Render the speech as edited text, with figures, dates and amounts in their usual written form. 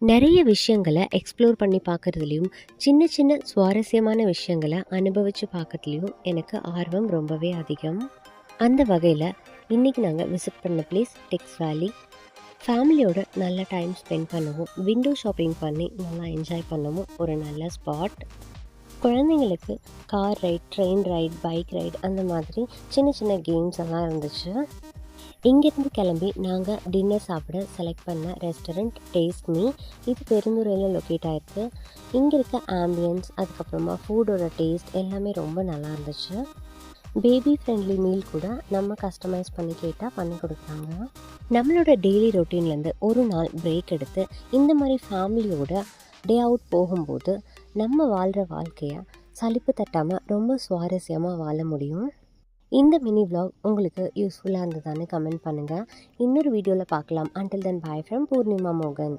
நிறைய விஷயங்கள எக்ஸ்ப்ளோர் பண்ணி பார்க்குறதுலயும், சின்ன சின்ன சுவாரஸ்யமான விஷயங்கள அனுபவிச்சு பார்க்கறதுலயும் எனக்கு ஆர்வம் ரொம்பவே அதிகம். அந்த வகையில இன்னைக்கு நாங்க விசிட் பண்ண பிளேஸ் டெக்ஸ் வேலி. ஃபேமிலியோட நல்ல டைம் ஸ்பெண்ட் பண்ணவும், விண்டோ ஷாப்பிங் பண்ணி நல்லா என்ஜாய் பண்ணவும் ஒரு நல்ல ஸ்பாட். குழந்தைங்களுக்கு car right, train right, bike ride அந்த மாதிரி சின்ன சின்ன கேம்ஸ் எல்லாம் இருந்துச்சு. இங்கேருந்து கிளம்பி நாங்கள் டின்னர் சாப்பிட செலக்ட் பண்ண ரெஸ்டாரண்ட் டேஸ்ட் மீ. இது பெருந்துறையில் லொக்கேட் ஆகிருக்கு. இங்கே இருக்க ஆம்பியன்ஸ், அதுக்கப்புறமா ஃபுட்டோட டேஸ்ட் எல்லாமே ரொம்ப நல்லா இருந்துச்சு. பேபி ஃப்ரெண்ட்லி மீல் கூட நம்ம கஸ்டமைஸ் பண்ணி கேட்டால் பண்ணி கொடுக்குறாங்க. நம்மளோட டெய்லி ரொட்டீன்லேருந்து ஒரு நாள் பிரேக் எடுத்து இந்த மாதிரி ஃபேமிலியோட டே அவுட் போகும்போது நம்ம வாழ்கிற வாழ்க்கையை சலிப்பு தட்டாமல் ரொம்ப சுவாரஸ்யமாக வாழ முடியும். இந்த மினி vlog உங்களுக்கு யூஸ்ஃபுல்லாக இருந்ததான்னு கமெண்ட் பண்ணுங்கள். இன்னொரு வீடியோவில் பார்க்கலாம். Until then, bye from Purnima மோகன்.